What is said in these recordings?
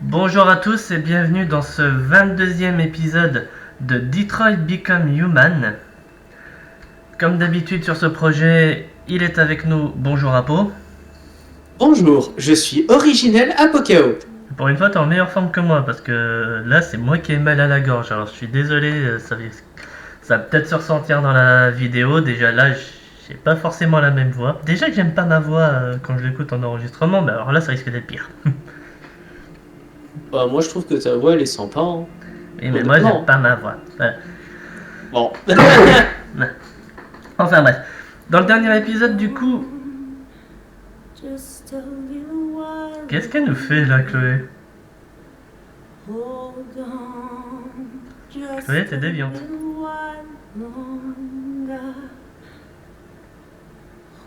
Bonjour à tous et bienvenue dans ce 22e épisode de Detroit Become Human. Comme d'habitude sur ce projet, il est avec nous. Bonjour Apo. Bonjour, je suis Originel Apocao. Pour une fois, t'es en meilleure forme que moi parce que là, c'est moi qui ai mal à la gorge. Alors, je suis désolé, ça va peut-être se ressentir dans la vidéo. Déjà là, j'ai pas forcément la même voix. Déjà que j'aime pas ma voix quand je l'écoute en enregistrement, mais alors là, ça risque d'être pire. Moi je trouve que ta voix elle est sympa. Hein. Oui, mais moi, j'aime pas ma voix. Voilà. Bon. Enfin bref. Dans le dernier épisode, du coup. Qu'est-ce qu'elle nous fait là, Chloé? Chloé, t'es déviante.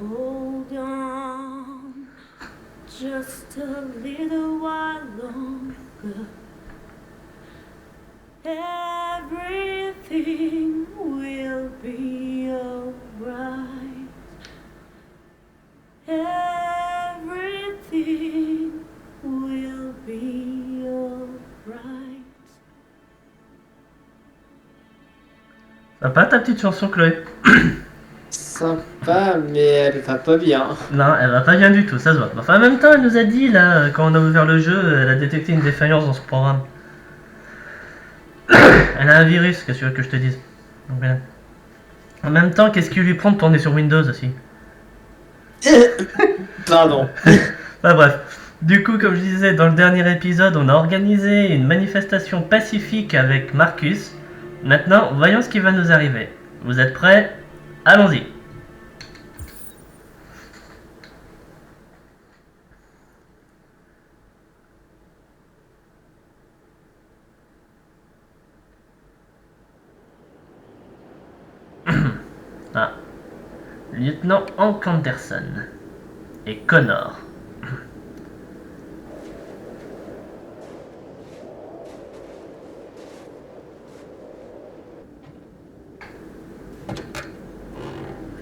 Hold on, just a little while longer. Everything will be alright. Everything will be alright. Ça va pas ta petite chanson, Chloé? Sympa, mais elle va pas bien. Non, elle va pas bien du tout, ça se voit. Enfin, en même temps, elle nous a dit, là, quand on a ouvert le jeu, elle a détecté une défaillance dans ce programme. Elle a un virus, qu'est-ce que tu veux que je te dise? Donc, voilà. En même temps, qu'est-ce qui lui prend de tourner sur Windows aussi? Pardon. Bah bref. Du coup, comme je disais, dans le dernier épisode, on a organisé une manifestation pacifique avec Marcus. Maintenant, voyons ce qui va nous arriver. Vous êtes prêts? Allons-y. Ah. Lieutenant Hank Anderson et Connor.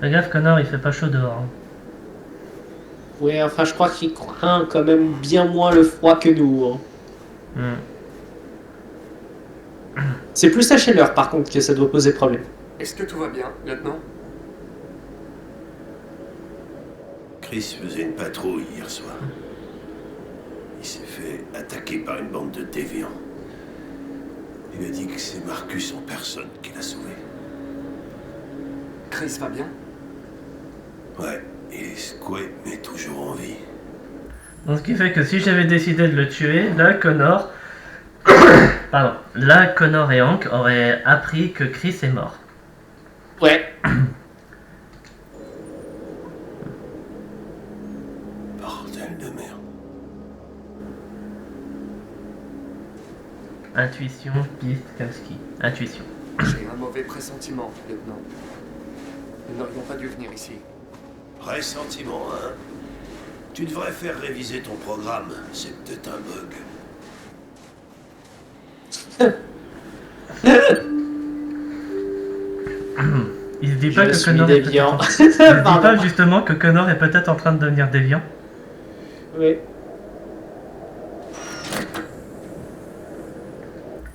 Fais gaffe, Connor, il fait pas chaud dehors. Hein. Ouais, enfin je crois qu'il craint quand même bien moins le froid que nous. Hein. C'est plus sa chaleur par contre que ça doit poser problème. Est-ce que tout va bien, lieutenant? Chris faisait une patrouille hier soir. Il s'est fait attaquer par une bande de déviants. Il a dit que c'est Marcus en personne qui l'a sauvé. Chris va bien? Ouais, et Squay est toujours en vie. Donc, ce qui fait que si j'avais décidé de le tuer, là, Connor... Pardon. Là, Connor et Hank auraient appris que Chris est mort. Ouais. Bordel de merde. Intuition, piste, Kamski. Intuition. J'ai un mauvais pressentiment, lieutenant. Nous n'aurions pas dû venir ici. Pressentiment, hein? Tu devrais faire réviser ton programme. C'est peut-être un bug. Il se dit pas Je que suis Connor est peut-être déviant. en... Il se dit pas Pardon. justement que Connor est peut-être en train de devenir déviant. Oui.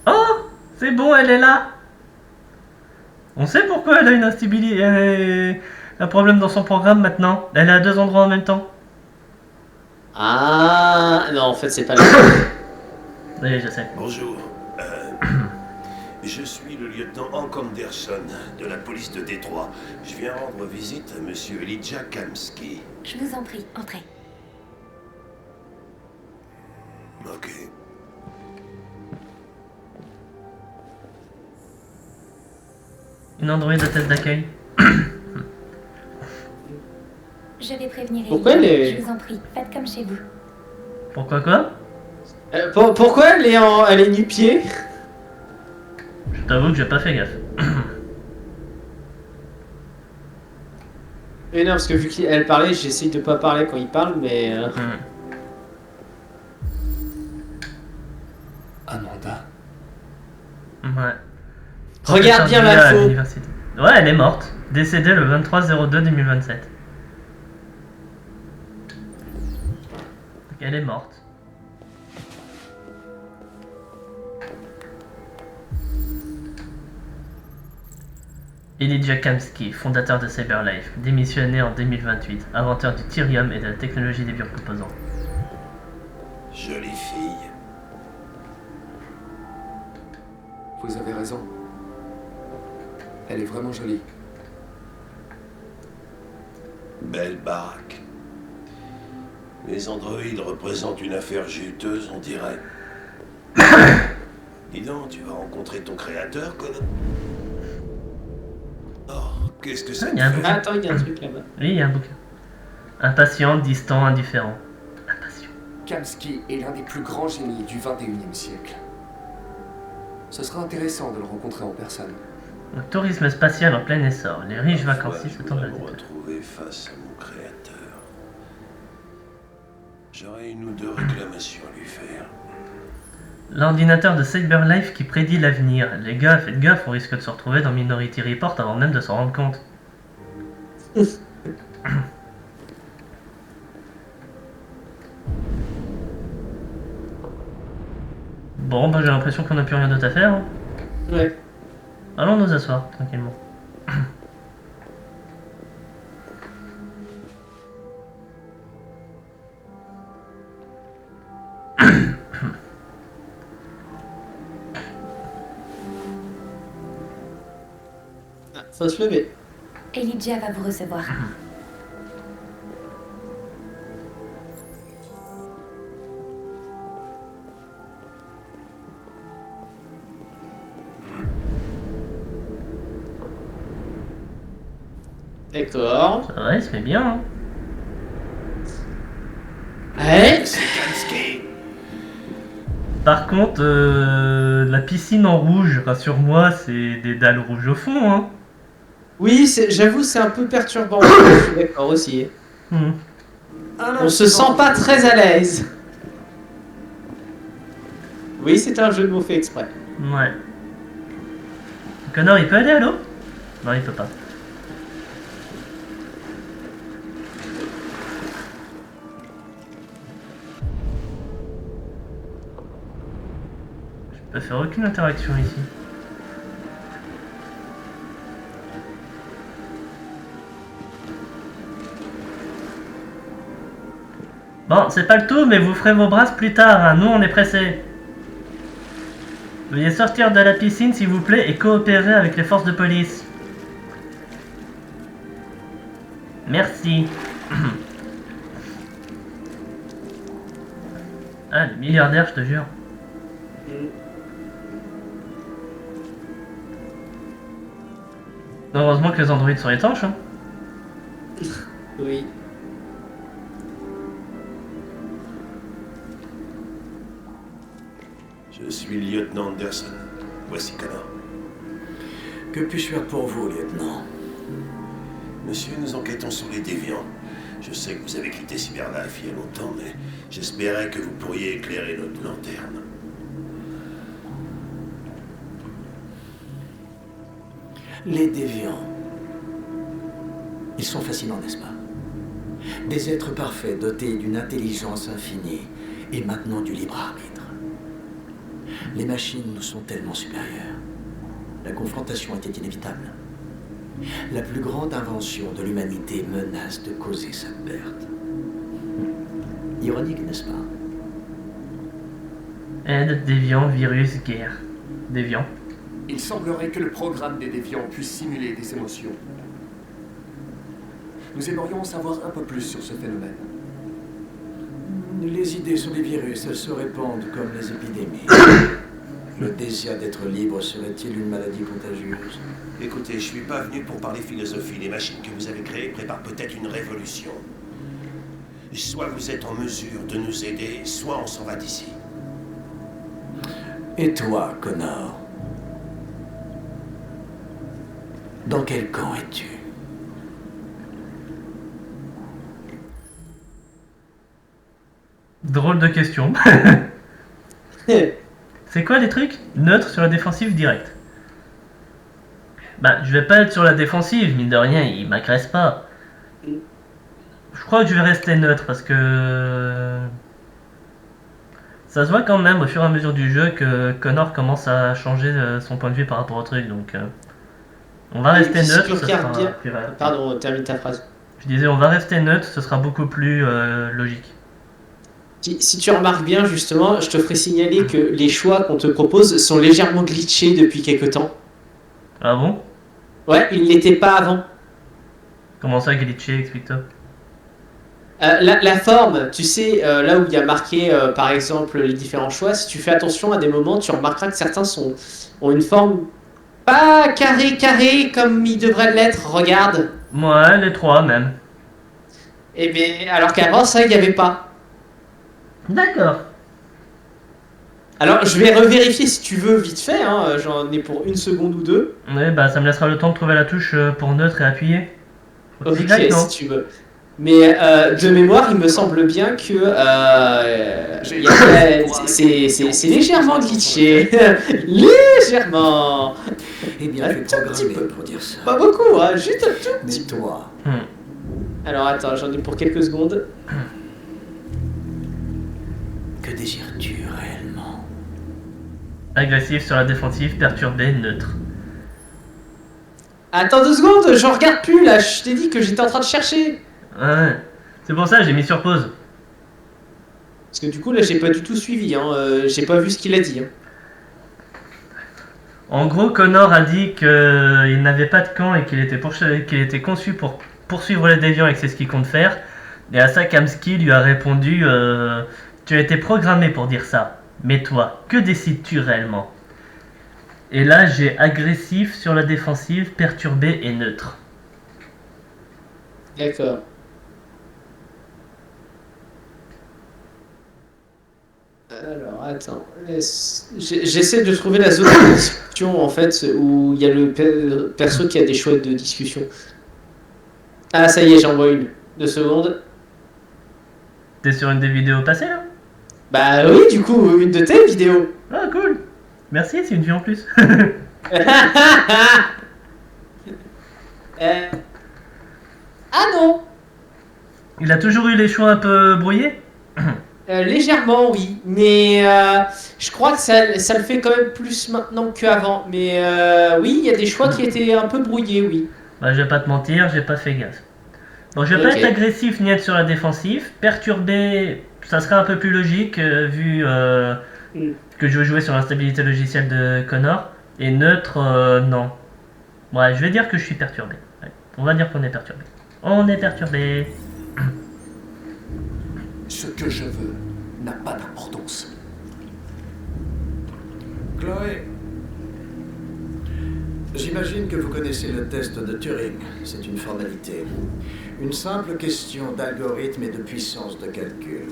Oh! C'est bon, elle est là! On sait pourquoi elle a une instabilité... un problème dans son programme maintenant. Elle est à deux endroits en même temps. Ah non, en fait c'est pas le Oui, je sais. Bonjour. Je suis le lieutenant Hank Anderson de la police de Détroit. Je viens rendre visite à monsieur Elijah Kamski. Je vous en prie, entrez. Ok. Une androïde de tête d'accueil. Je vais prévenir Pourquoi Ellie. elle est- Je vous en prie, faites comme chez vous. Pourquoi quoi? Pourquoi elle est nu-pied? Je t'avoue que j'ai pas fait gaffe. Mais non, parce que vu qu'elle parlait, j'essaye de pas parler quand il parle, mais... Amanda. Ouais. Regarde bien Professeur à l'info. l'université. Ouais, elle est morte. Décédée le 23/02/2027. Donc elle est morte. Elijah Kamsky, fondateur de CyberLife, démissionné en 2028, inventeur du Thirium et de la technologie des biocomposants. Jolie fille. Vous avez raison. Elle est vraiment jolie. Belle baraque. Les androïdes représentent une affaire juteuse, on dirait. Dis donc, tu vas rencontrer ton créateur, Connor. Oh, qu'est-ce que ça te il y a un fait? bouquin. Ah, attends, il y a un truc là-bas. Oui, il y a un bouquin. Impatient, distant, indifférent. Impatient. Kamsky est l'un des plus grands génies du 21e siècle. Ce sera intéressant de le rencontrer en personne. Le tourisme spatial en plein essor. Les riches Parfois, vacanciers je se tendent la voudrais me tête. retrouver face à mon créateur. J'aurais une ou deux réclamations à lui faire. L'ordinateur de CyberLife qui prédit l'avenir. Les gars, faites gaffe, on risque de se retrouver dans Minority Report avant même de s'en rendre compte. Bon, bah j'ai l'impression qu'on n'a plus rien d'autre à faire. Hein. Ouais. Allons nous asseoir, tranquillement. Ah, faut se lever. Elijah va vous recevoir. D'accord. Ça va, il se met bien. Hein. Ouais. C'est Kamsky. Par contre, la piscine en rouge, rassure-moi, c'est des dalles rouges au fond. Hein. Oui, j'avoue, c'est un peu perturbant. Je suis d'accord aussi. Hmm. On se sent pas très à l'aise. Oui, c'est un jeu de mots fait exprès. Ouais. Connor, il peut aller à l'eau? Non, il peut pas. Je peux faire aucune interaction ici. Bon, c'est pas le tout, mais vous ferez vos brasses plus tard, hein. Nous on est pressés. Veuillez sortir de la piscine s'il vous plaît et coopérer avec les forces de police. Merci. Ah, le milliardaire, je te jure. Heureusement que les androïdes sont étanches, hein. Oui. Je suis le lieutenant Anderson. Voici Connor. Que puis-je faire pour vous, lieutenant? Monsieur, nous enquêtons sur les déviants. Je sais que vous avez quitté CyberLife il y a longtemps, mais j'espérais que vous pourriez éclairer notre lanterne. Les déviants. Ils sont fascinants, n'est-ce pas? Des êtres parfaits dotés d'une intelligence infinie et maintenant du libre arbitre. Les machines nous sont tellement supérieures. La confrontation était inévitable. La plus grande invention de l'humanité menace de causer sa perte. Ironique, n'est-ce pas? Aide, déviant, virus, guerre. Déviant. Il semblerait que le programme des déviants puisse simuler des émotions. Nous aimerions en savoir un peu plus sur ce phénomène. Les idées sur les virus, elles se répandent comme les épidémies. Le désir d'être libre serait-il une maladie contagieuse? Écoutez, je suis pas venu pour parler philosophie. Les machines que vous avez créées préparent peut-être une révolution. Soit vous êtes en mesure de nous aider, soit on s'en va d'ici. Et toi, Connor? Dans quel camp es-tu? Drôle de question. C'est quoi les trucs? Neutre sur la défensive directe. Bah, je vais pas être sur la défensive, mine de rien, il m'agresse pas. Je crois que je vais rester neutre parce que... Ça se voit quand même au fur et à mesure du jeu que Connor commence à changer son point de vue par rapport au truc, donc... On va rester Si neutre, tu ce regardes sera bien- plus rapide. Pardon, termine ta phrase. Je disais, on va rester neutre, ce sera beaucoup plus logique. Si tu remarques bien, justement, je te ferai signaler que les choix qu'on te propose sont légèrement glitchés depuis quelque temps. Ah bon? Ouais, ils ne l'étaient pas avant. Comment ça, glitché, explique-toi. La forme, tu sais, là où il y a marqué, par exemple, les différents choix, si tu fais attention à des moments, tu remarqueras que certains ont une forme pas carré comme ils devraient l'être, regarde. Ouais, les trois même. Et bien, alors qu'avant, ça, il n'y avait pas. D'accord. Alors, je vais revérifier si tu veux, vite fait, hein, j'en ai pour 1 seconde ou 2. Ouais, bah ça me laissera le temps de trouver la touche pour neutre et appuyer. Ok, Y, non? si tu veux. Mais de mémoire, il me semble bien que c'est légèrement glitché. Légèrement. Eh bien, Un je vais tout petit programmer peu. pour dire ça. Pas beaucoup, hein, juste un tout Mais petit peu. toi, Alors attends, j'en ai pour quelques secondes. que désires-tu réellement? Agressif sur la défensive, perturbé, neutre. Attends 2 secondes, je regarde plus là, je t'ai dit que j'étais en train de chercher. Ouais. C'est pour ça que j'ai mis sur pause. Parce que du coup là j'ai pas du tout suivi, hein, j'ai pas vu ce qu'il a dit. Hein. En gros, Connor a dit qu'il n'avait pas de camp et qu'il était conçu pour poursuivre les déviants et que c'est ce qu'il compte faire. Et à ça, Kamsky lui a répondu tu as été programmé pour dire ça. Mais toi, que décides-tu réellement? Et là, j'ai agressif sur la défensive, perturbé et neutre. D'accord. Alors attends, j'essaie de trouver la zone de discussion en fait où il y a le perso qui a des choix de discussion. Ah ça y est, j'en vois une. 2 secondes. T'es sur une des vidéos passées là? Bah oui, du coup, une de tes vidéos. Ah cool. Merci, c'est une vue en plus. Ah non. Il a toujours eu les choix un peu brouillés? Légèrement, oui. Mais je crois que ça le fait quand même plus maintenant qu'avant. Mais oui, il y a des choix qui étaient un peu brouillés, oui. Bah, je vais pas te mentir, j'ai pas fait gaffe. Bon, je vais pas Ok. être agressif ni être sur la défensive. Perturbé, ça serait un peu plus logique vu que je veux jouer sur l'instabilité logicielle de Connor. Et neutre, non. Ouais, je vais dire que je suis perturbé. Ouais, on va dire qu'on est perturbé. On est perturbé. Ce que je veux n'a pas d'importance. Chloé, j'imagine que vous connaissez le test de Turing. C'est une formalité. Une simple question d'algorithme et de puissance de calcul.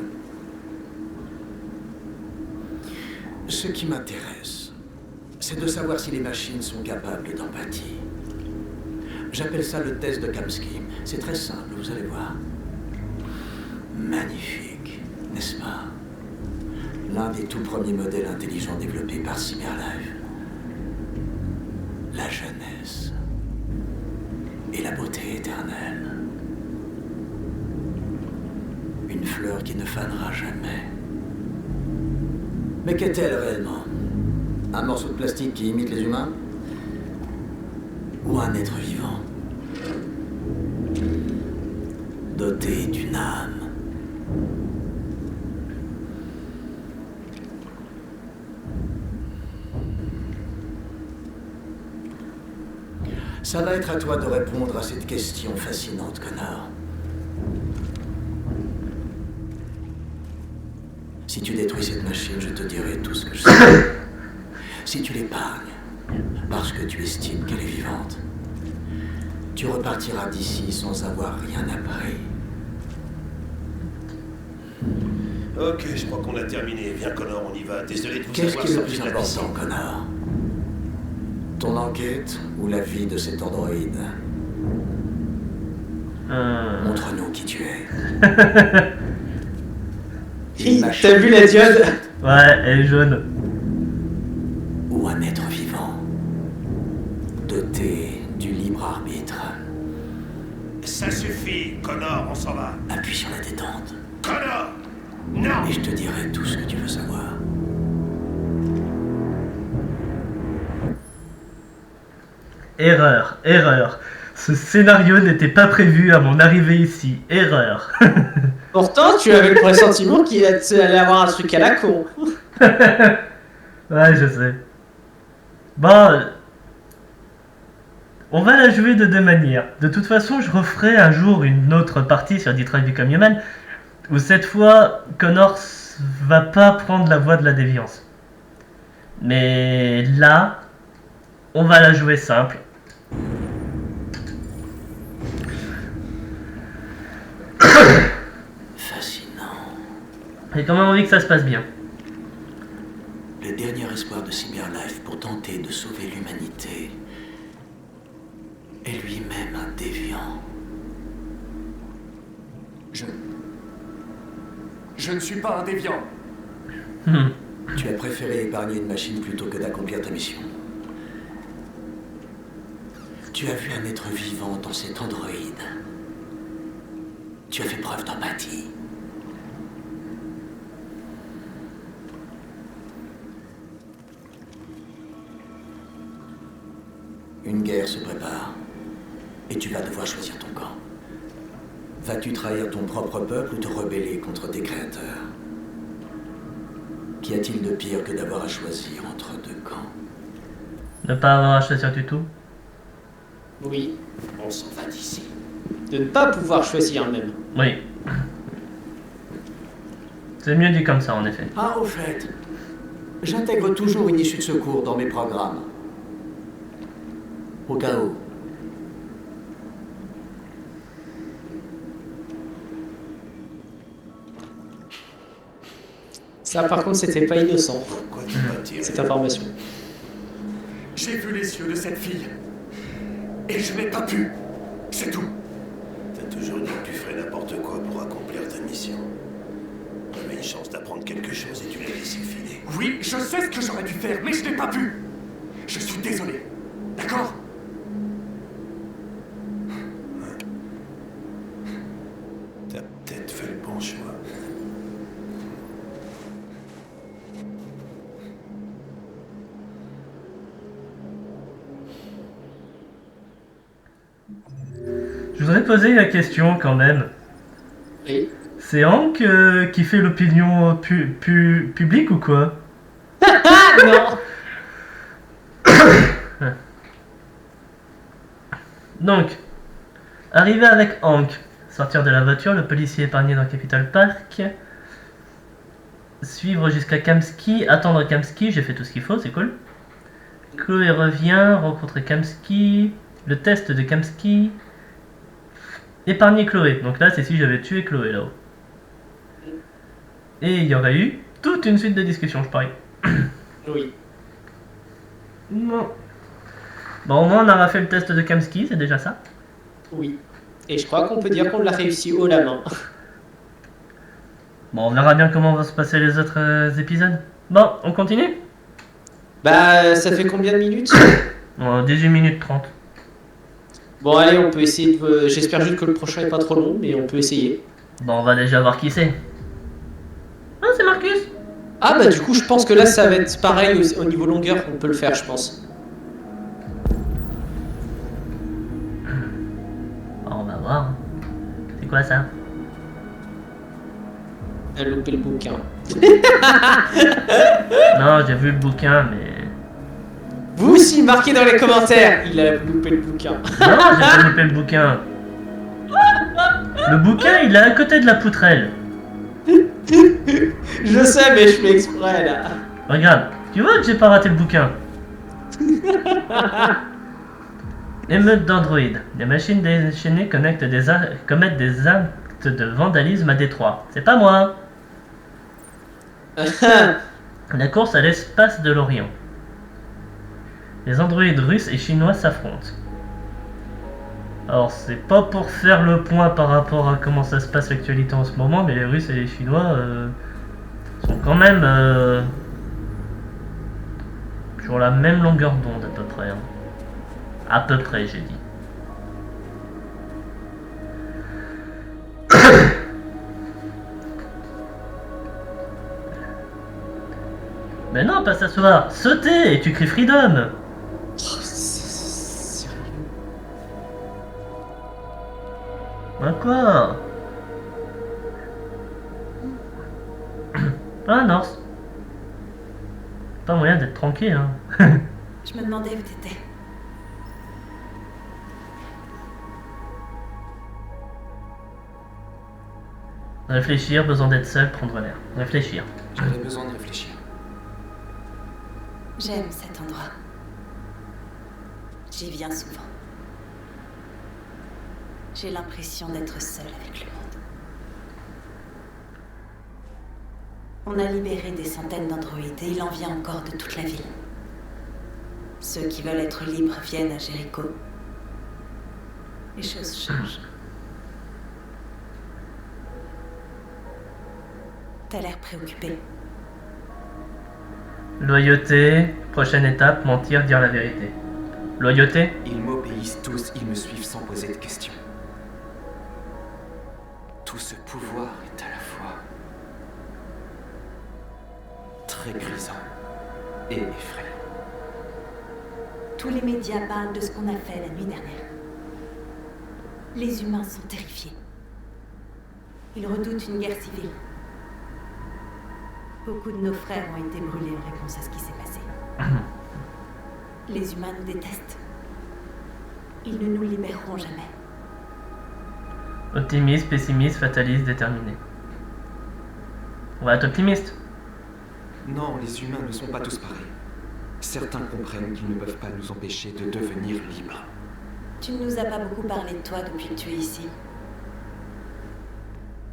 Ce qui m'intéresse, c'est de savoir si les machines sont capables d'empathie. J'appelle ça le test de Kamsky. C'est très simple, vous allez voir. Magnifique, n'est-ce pas? L'un des tout premiers modèles intelligents développés par Cyberlife. La jeunesse et la beauté éternelle. Une fleur qui ne fanera jamais. Mais qu'est-elle réellement? Un morceau de plastique qui imite les humains? Ou un être vivant? Doté d'une âme? Ça va être à toi de répondre à cette question fascinante, Connor. Si tu détruis cette machine, je te dirai tout ce que je sais. Si tu l'épargnes, parce que tu estimes qu'elle est vivante, tu repartiras d'ici sans avoir rien appris. Ok, je crois qu'on a terminé. Viens, Connor, on y va. Désolé de vous Qu'est-ce avoir qui est le sorti plus de la piscine. important, Connor? Ton enquête ou la vie de cet androïde? Montre-nous qui tu es. T'as vu la diode? Ouais, elle est jaune. Ou un être vivant, doté du libre arbitre. Ça suffit, Connor, on s'en va. Appuie sur la détente Connor! Non! et je te dirai tout ce que tu veux savoir. Erreur, erreur. Ce scénario n'était pas prévu à mon arrivée ici. Erreur. Pourtant, tu avais le pressentiment qu'il allait avoir un truc à la con. Ouais, je sais. Bon, on va la jouer de deux manières. De toute façon, je referai un jour une autre partie sur Detroit Become Human, où cette fois, Connor va pas prendre la voie de la déviance. Mais là, on va la jouer simple. Fascinant. J'ai quand même envie que ça se passe bien. Le dernier espoir de Cyberlife pour tenter de sauver l'humanité est lui-même un déviant. Je ne suis pas un déviant. Tu as préféré épargner une machine plutôt que d'accomplir ta mission. Tu as vu un être vivant dans cet androïde. Tu as fait preuve d'empathie. Une guerre se prépare. Et tu vas devoir choisir ton camp. Vas-tu trahir ton propre peuple ou te rebeller contre tes créateurs? Qu'y a-t-il de pire que d'avoir à choisir entre deux camps? Ne pas avoir à choisir du tout. Oui, On s'en va d'ici. de ne pas pouvoir choisir même. Oui. C'est mieux dit comme ça, en effet. Ah, au fait, j'intègre toujours une issue de secours dans mes programmes. Au cas où. Ça, par contre, c'était pas innocent, Pourquoi tu m'as tiré? cette information. J'ai vu les yeux de cette fille. Et je n'ai pas pu. C'est tout. T'as toujours dit que tu ferais n'importe quoi pour accomplir ta mission. T'avais une chance d'apprendre quelque chose et tu l'as laissé filer. Oui, je sais ce que j'aurais dû faire, mais je n'ai pas pu. Je suis désolé. D'accord? T'as peut-être fait le bon choix. Je voudrais poser la question quand même. Oui. C'est Hank qui fait l'opinion publique ou quoi? Ah non. Donc, arrivé avec Hank, sortir de la voiture, le policier épargné dans Capital Park, suivre jusqu'à Kamsky, attendre Kamsky, j'ai fait tout ce qu'il faut, c'est cool. Chloé revient, rencontrer Kamsky, le test de Kamsky, épargner Chloé. Donc là, c'est si j'avais tué Chloé là-haut. Et il y aurait eu toute une suite de discussions, je parie. Oui. Non. Bon, au moins on aura fait le test de Kamsky, c'est déjà ça. Oui. Et je crois qu'on peut dire qu'on l'a réussi haut la main. Bon, on verra bien comment vont se passer les autres épisodes. Bon, on continue? Bah, ça fait combien de minutes? 18 minutes 30. Bon, allez, on peut essayer de... J'espère juste que le prochain est pas trop long, mais on peut essayer. Bon, on va déjà voir qui c'est. Ah, c'est Marcus. Ah bah du coup, je pense que là, ça va être pareil au niveau longueur, on peut le faire, je pense. Bon, on va voir. C'est quoi ça? Elle a loupé le bouquin. Non, j'ai vu le bouquin, mais... Vous aussi, marquez dans les commentaires. Il a loupé le bouquin. Non, j'ai pas loupé le bouquin. Le bouquin, il est à côté de la poutrelle. Je sais, mais je fais exprès là. Regarde, tu vois que j'ai pas raté le bouquin. Émeute d'androïdes. Des machines déchaînées commettent des actes de vandalisme à Détroit. C'est pas moi. La course à l'espace de l'Orient. Les androïdes russes et chinois s'affrontent. Alors, c'est pas pour faire le point par rapport à comment ça se passe l'actualité en ce moment, mais les Russes et les Chinois sont quand même sur la même longueur d'onde à peu près. Hein. À peu près, j'ai dit. Mais non, pas s'asseoir. Sauter et tu cries Freedom. Quoi? Ah, Norse. Pas moyen d'être tranquille, hein. Je me demandais où t'étais. Réfléchir, besoin d'être seul, prendre l'air. Réfléchir. J'avais besoin de réfléchir. J'aime cet endroit. J'y viens souvent. J'ai l'impression d'être seule avec le monde. On a libéré des centaines d'androïdes et il en vient encore de toute la ville. Ceux qui veulent être libres viennent à Jéricho. Les choses changent. T'as l'air préoccupé. Loyauté, prochaine étape, mentir, dire la vérité. Loyauté? Ils m'obéissent tous, ils me suivent sans poser de questions. Tout ce pouvoir est à la fois très grisant et effrayant. Tous les médias parlent de ce qu'on a fait la nuit dernière. Les humains sont terrifiés. Ils redoutent une guerre civile. Beaucoup de nos frères ont été brûlés en réponse à ce qui s'est passé. Les humains nous détestent. Ils ne nous libéreront jamais. Optimiste, pessimiste, fataliste, déterminé. On va être optimiste. Non, les humains ne sont pas tous pareils. Certains comprennent qu'ils ne peuvent pas nous empêcher de devenir libres. Tu ne nous as pas beaucoup parlé de toi depuis que tu es ici.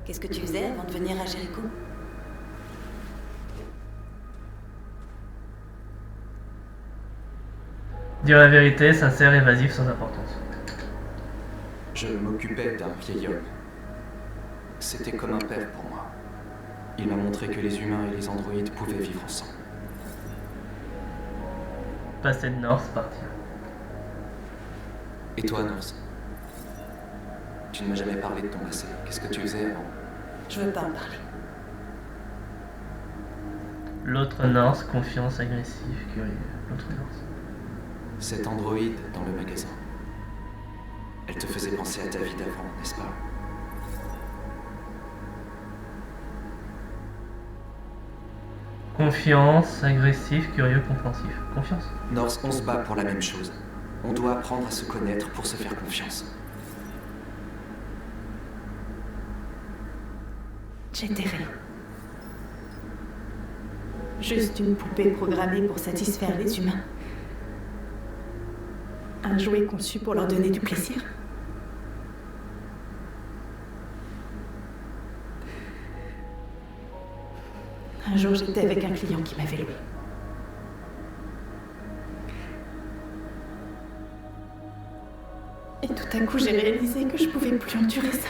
Qu'est-ce que tu faisais avant de venir à Jéricho? Dire la vérité, sincère, évasif, sans importance. Je m'occupais d'un vieil homme. C'était comme un père pour moi. Il m'a montré que les humains et les androïdes pouvaient vivre ensemble. Passer de Norse, partir. Et toi, Norse? Tu ne m'as jamais parlé de ton passé. Qu'est-ce que tu faisais avant? Je veux pas en parler. L'autre Norse, confiance, agressif, curieux. L'autre Norse. Cet androïde dans le magasin. Elle te faisait penser à ta vie d'avant, n'est-ce pas? Confiance, agressif, curieux, compréhensif. Confiance. Norse, on se bat pour la même chose. On doit apprendre à se connaître pour se faire confiance. J'étais rien. Juste une poupée programmée pour satisfaire les humains. Un jouet conçu pour leur donner du plaisir. Un jour, j'étais avec un client qui m'avait loué. Et tout à coup, j'ai réalisé que je pouvais plus endurer ça.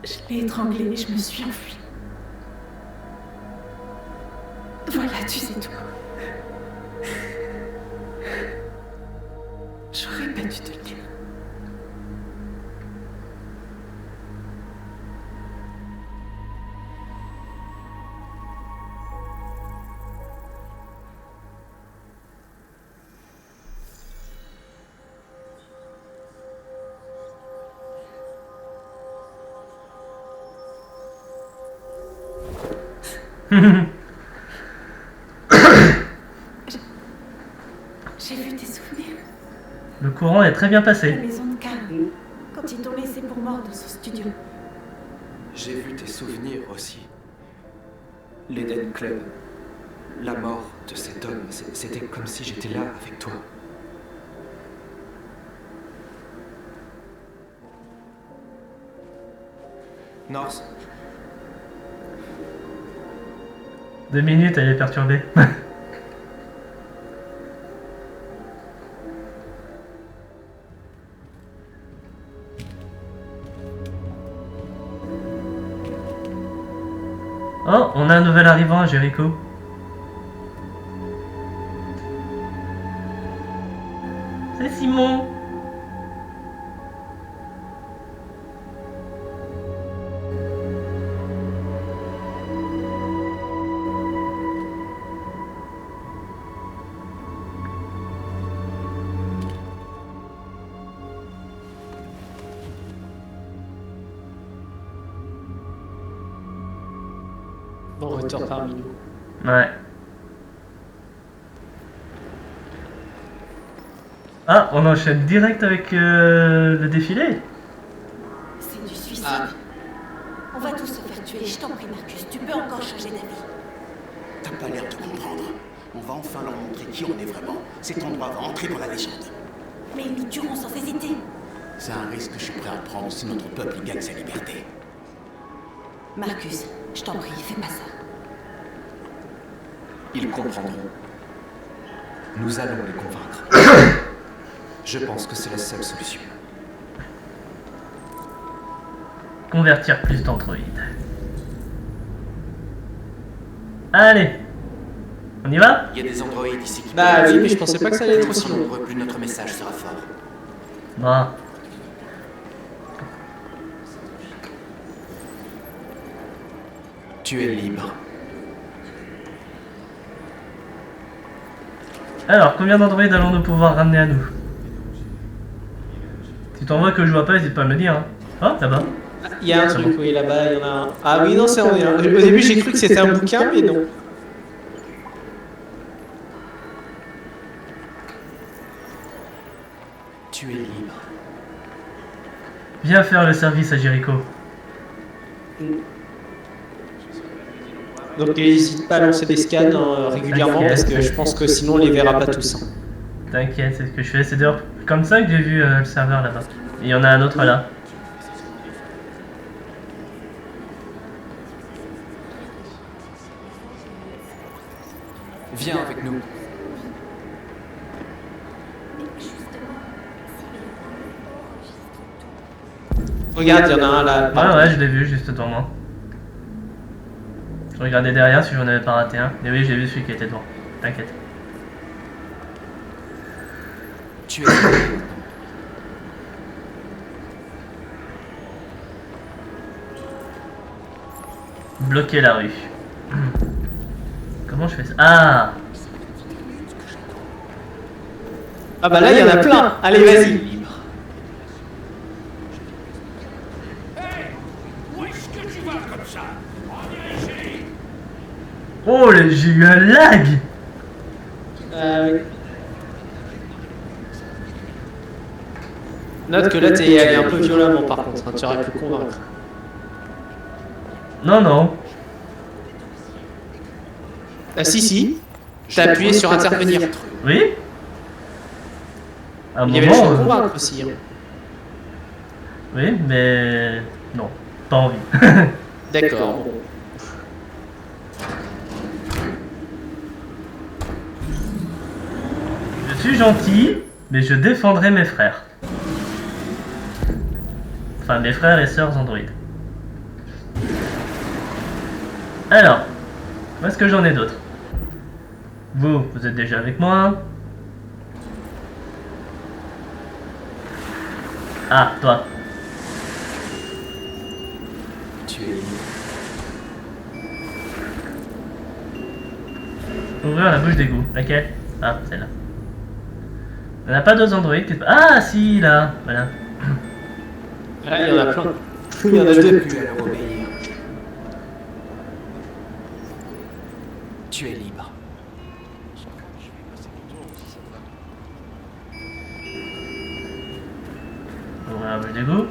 Je l'ai étranglé et je me suis enfuie. Voilà, tu sais tout. J'aurais pas dû te le dire. J'ai vu tes souvenirs. Le courant est très bien La passé. maison de Carl, quand ils t'ont laissé pour mort dans son studio. J'ai vu tes souvenirs aussi. L'Eden Club. La mort de cet homme, c'était comme si j'étais là avec toi. Norse, 2 minutes, elle est perturbée. Oh, on a un nouvel arrivant à Jéricho. C'est Simon. Bon retour parmi nous. Ouais. Ah, on enchaîne direct avec le défilé. C'est du suicide. Ah. On va tous se faire tuer. Je t'en prie, Marcus, tu peux encore changer d'avis. T'as pas l'air de comprendre. On va enfin leur montrer qui on est vraiment. Cet endroit va entrer dans la légende. Mais nous tuerons sans hésiter. C'est un risque que je suis prêt à prendre si notre peuple gagne sa liberté. Marcus, je t'en prie, fais pas ça. Ils comprendront. Nous allons les convaincre. Je pense que c'est la seule solution. Convertir plus d'androïdes. Allez. On y va? Il y a des androïdes ici qui Bah peuvent- oui, mais je pensais pas que ça allait être aussi long. nombreux, plus notre message sera fort. Bon. Tu es libre. Alors, combien d'androïdes allons-nous pouvoir ramener à nous? Si t'en vois que je vois pas, n'hésite pas à me le dire. Hein. Oh, là-bas. Il y a un truc, oui, là-bas, il y en a un. Ah oui, non, c'est rien. Au début, j'ai cru que c'était un bouquin, mais non. Tu es libre. Viens faire le service à Jericho. Donc n'hésite pas à lancer des scans régulièrement parce que je pense que sinon on les verra pas tous. Hein. T'inquiète, c'est ce que je fais. C'est d'ailleurs comme ça que j'ai vu le serveur là-bas. Et il y en a un autre là. Viens avec nous. Regarde, il y en a un là. Ouais, ouais, je l'ai vu juste devant moi. Je regardais derrière si j'en avais pas raté un. Mais oui, j'ai vu celui qui était devant. T'inquiète. Tu es libre. Bloquer la rue. Comment je fais ça? Ah! Ah bah là, il y en a plein. Allez, vas-y. Libre. Oh, j'ai eu un lag! Oui. Note que là, t'es allé un peu violemment par contre. Hein, tu aurais pu convaincre. Non, non. Ah si, si. T'as appuyé sur intervenir. Oui? À un Il y avait le choix de moment. convaincre aussi. Hein. Oui, mais. Non, pas envie. D'accord. Bon. Je suis gentil, mais je défendrai mes frères. Enfin, mes frères et sœurs androïdes. Alors, où est-ce que j'en ai d'autres? Vous êtes déjà avec moi? Ah, toi. Tu es libre. Ouvrir la bouche d'égout. Laquelle? Ah, celle-là. Il n'y en a pas deux androïdes qui... Ah, si, là. Voilà. Là, il y en a plein. Il y en a deux. Tu as leur obéir. Tu es libre. Ouvrir la bouche d'égout.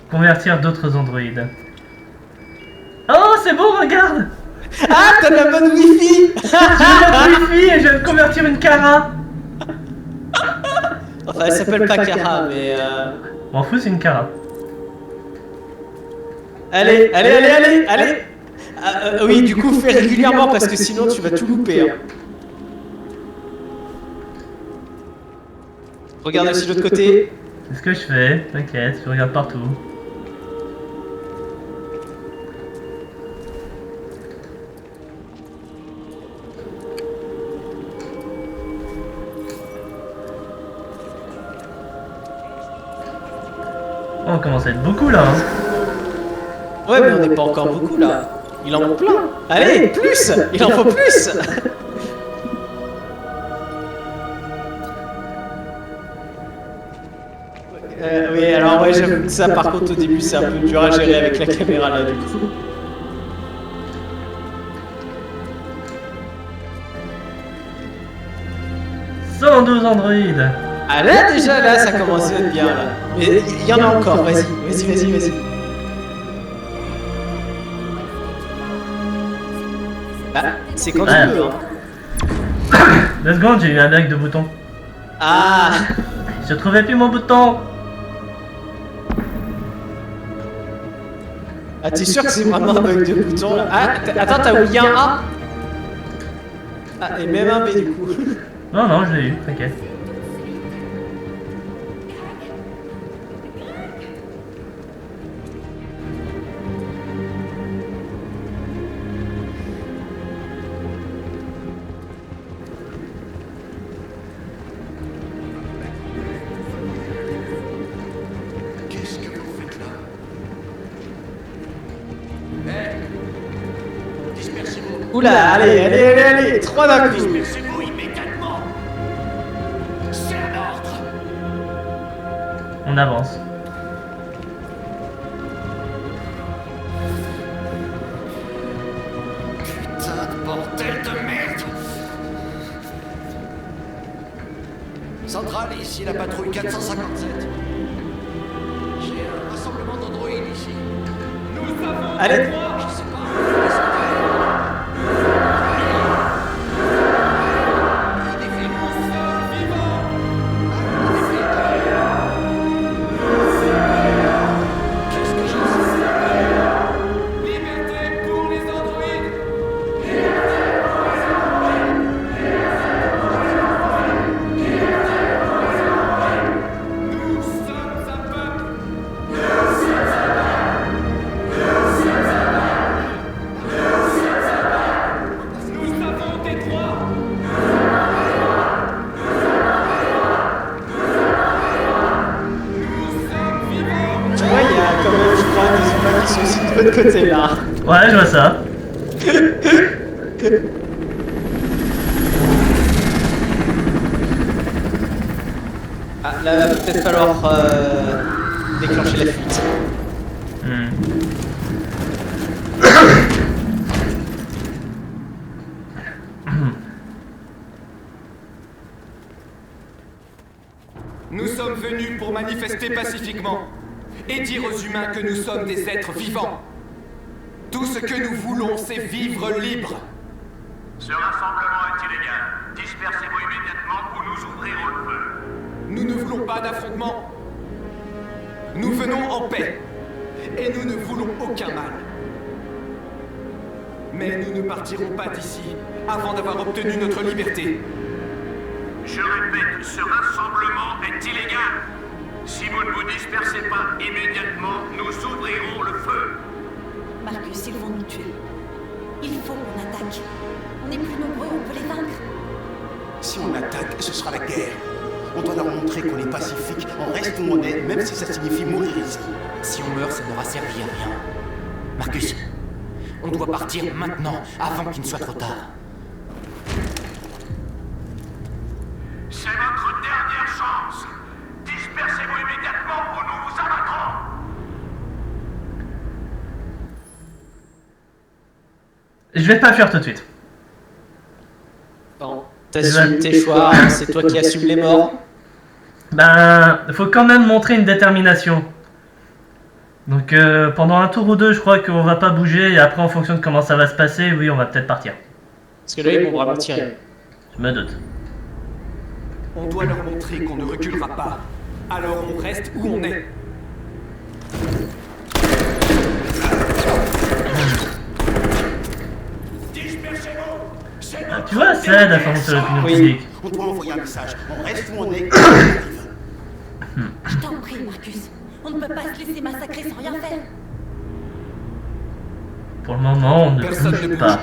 Convertir d'autres androïdes. Oh, c'est bon, regarde! Ah, t'as de la bonne wifi. J'ai notre wifi et je viens de convertir une Kara! Enfin, elle s'appelle pas Kara, mais... M'en fous, c'est une Kara. Allez, allez, allez, allez, allez. Oui, du coup, fais régulièrement parce que sinon tu vas tout louper. Hein. Regarde aussi de l'autre côté. C'est ce que je fais, t'inquiète, je regarde partout. On commence à être beaucoup là. Hein. Ouais, mais on n'est pas encore beaucoup là. Il en manque plein. Allez, plus. Il en faut plus. Oui, alors ouais, j'avoue que ça par contre au début c'est un peu dur à gérer avec la caméra là du coup. « 112 androïdes !» Ah là déjà là ça commence à être bien là. Mais il y en a encore, vas-y. Ah, c'est quand tu Ouais. veux. Hein. 2 secondes, j'ai eu un lag de bouton. Ah, Je trouvais plus mon bouton. ah t'es sûr que c'est vraiment un bug de bouton là? Ah, attends, t'as oublié un A? Ah, et même un B du coup. Non, non, je l'ai eu, t'inquiète. Qu'est-ce que vous faites là? Dispersez-vous. Oula, allez, 3 d'un coup. Dispersez-vous immédiatement. C'est un ordre. On avance. Putain de bordel de merde. Centrale, ici la patrouille 457. J'ai un rassemblement d'androïdes ici. Nous avons... Allez. Je sais pas. Qu'est-ce que je sais? Liberté pour les androïdes. Nous sommes un peuple. Nous avons des droits. Nous sommes vivants. Tu vois, il y a quand même, je crois, des humains qui sont aussi de l'autre côté là. Ouais, je vois ça. Ah, là, va peut-être falloir déclencher la fuite. Hmm. Nous sommes venus pour manifester pacifiquement et dire aux humains que nous sommes des êtres vivants. Tout ce que nous voulons, c'est vivre libre. Ce rassemblement est illégal. Dispersez-vous immédiatement ou nous ouvrirons le feu. Nous ne voulons pas d'affrontement. Nous venons en paix. Et nous ne voulons aucun mal. Mais nous ne partirons pas d'ici avant d'avoir obtenu notre liberté. Je répète, ce rassemblement est illégal. Si vous ne vous dispersez pas immédiatement, nous ouvrirons le feu. Marcus, ils vont nous tuer. Il faut qu'on attaque. On est plus nombreux, on peut les vaincre. Si on attaque, ce sera la guerre. On doit leur montrer qu'on est pacifique, on reste où on est, même si ça signifie mourir ici. Si on meurt, ça n'aura servi à rien. Marcus, on doit partir maintenant, avant qu'il ne soit trop tard. C'est votre dernière chance. Dispersez-vous immédiatement ou nous vous abattrons. Je vais pas le faire tout de suite. Bon, t'assumes tes choix, hein, c'est toi qui assumes les morts. Ben, faut quand même montrer une détermination. Donc pendant un tour ou deux, je crois qu'on va pas bouger et après en fonction de comment ça va se passer, oui, on va peut-être partir. Parce que là, ils vont vraiment tirer. Je me doute. On doit leur montrer qu'on ne reculera pas. Alors on reste où on est. Ah, tu vois, ça aide à faire monter l'opinion Oui. publique. On doit envoyer un message, on reste où on est. Je t'en prie, Marcus. On ne peut pas se laisser massacrer sans rien faire. Pour le moment, on ne Personne ne bouge bouge. pas.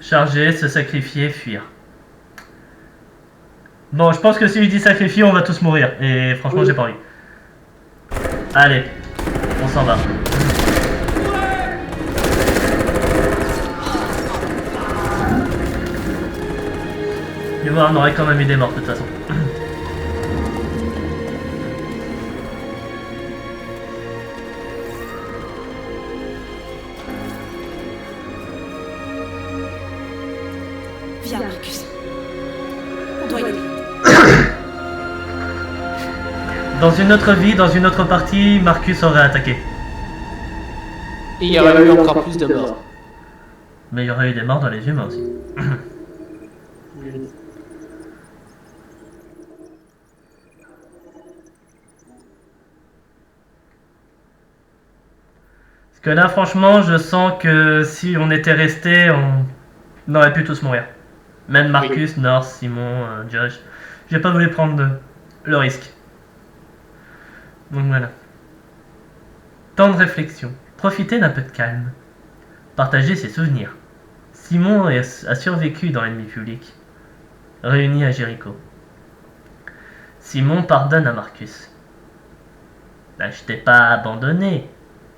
Charger, se sacrifier, fuir. Bon, je pense que si je dis sacrifier, on va tous mourir. Et franchement, j'ai pas envie. Allez, on s'en va. Et voilà, on aurait quand même eu des morts de toute façon. Viens, Marcus. On doit y aller. Dans une autre vie, dans une autre partie, Marcus aurait attaqué. Et il y aurait eu encore plus de morts. Mais il y aurait eu des morts dans les humains aussi. Parce que là, franchement, je sens que si on était resté, on aurait pu tous mourir. Même Marcus, North, Simon, Josh. J'ai pas voulu prendre le risque. Donc voilà. Temps de réflexion. Profiter d'un peu de calme. Partager ses souvenirs. Simon a survécu dans l'ennemi public. Réunis à Jéricho. Simon pardonne à Marcus. Bah, je t'ai pas abandonné.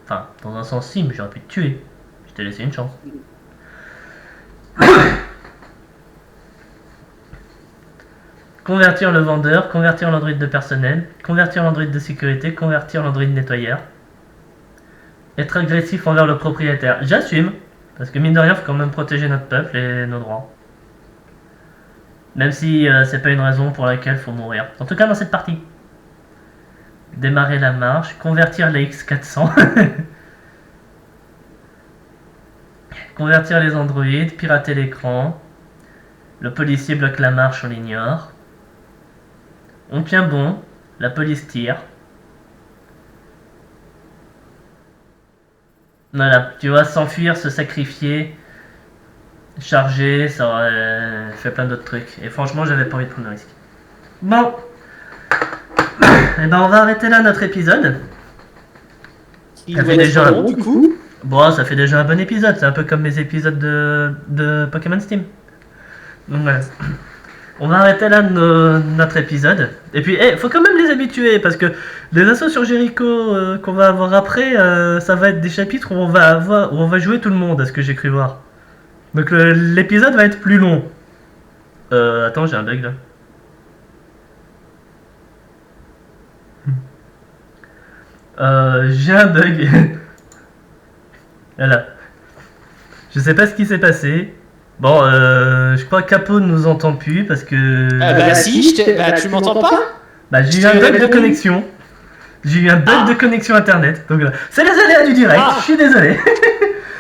Enfin, dans un sens si, mais j'aurais pu te tuer. Je t'ai laissé une chance. Convertir le vendeur, convertir l'androïde de personnel, convertir l'androïde de sécurité, convertir l'androïde nettoyeur. Être agressif envers le propriétaire. J'assume, parce que mine de rien, il faut quand même protéger notre peuple et nos droits. Même si c'est pas une raison pour laquelle il faut mourir. En tout cas dans cette partie. Démarrer la marche, convertir les X400. Convertir les androïdes, pirater l'écran. Le policier bloque la marche, on l'ignore. On tient bon, la police tire. Voilà, tu vois, s'enfuir, se sacrifier, charger, ça aurait fait plein d'autres trucs. Et franchement, j'avais pas envie de prendre le risque. Bon. Et ben on va arrêter là notre épisode. Ça fait déjà du coup. Bon, ça fait déjà un bon épisode. C'est un peu comme mes épisodes de Pokémon Steam. Donc voilà. On va arrêter là notre épisode. Et puis, faut quand même les habituer parce que les assauts sur Jéricho qu'on va avoir après, ça va être des chapitres où on va jouer tout le monde, à ce que j'ai cru voir. Donc l'épisode va être plus long. Attends, j'ai un bug là. J'ai un bug. Voilà. Je sais pas ce qui s'est passé. Bon, je crois qu'Apo ne nous entend plus parce que... bah si, tu m'entends pas? Bah j'ai eu un bug de connexion. J'ai eu un bug de connexion internet. Donc là, c'est les aléas du direct, je suis désolé.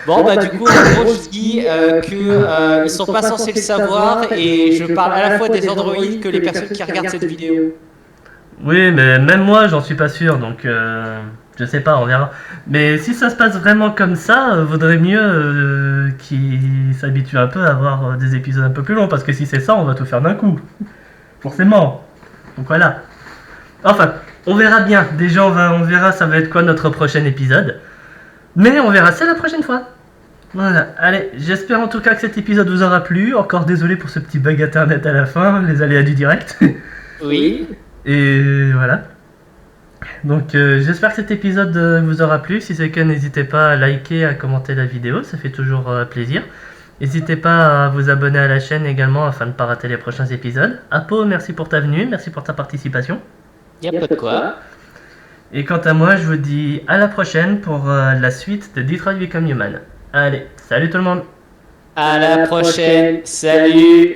Bon bah du coup, en gros, je dis que ils sont pas censés le savoir et je parle à la fois des androïdes que les personnes qui regardent cette vidéo. Oui, mais même moi, j'en suis pas sûr, donc je sais pas, on verra. Mais si ça se passe vraiment comme ça, vaudrait mieux qu'ils s'habituent un peu à avoir des épisodes un peu plus longs, parce que si c'est ça, on va tout faire d'un coup. Forcément. Donc voilà. Enfin, on verra bien. Déjà, on verra ça va être quoi notre prochain épisode. Mais on verra ça la prochaine fois. Voilà, allez, j'espère en tout cas que cet épisode vous aura plu. Encore désolé pour ce petit bug internet à la fin, les aléas du direct. Oui. Et voilà. Donc j'espère que cet épisode vous aura plu. Si c'est le cas, n'hésitez pas à liker, à commenter la vidéo, ça fait toujours plaisir. N'hésitez pas à vous abonner à la chaîne également afin de ne pas rater les prochains épisodes. Apo, merci pour ta venue, merci pour ta participation. Y'a pas de quoi. Et quant à moi, je vous dis à la prochaine pour la suite de Detroit Become Human. Allez, salut tout le monde. À la prochaine, salut.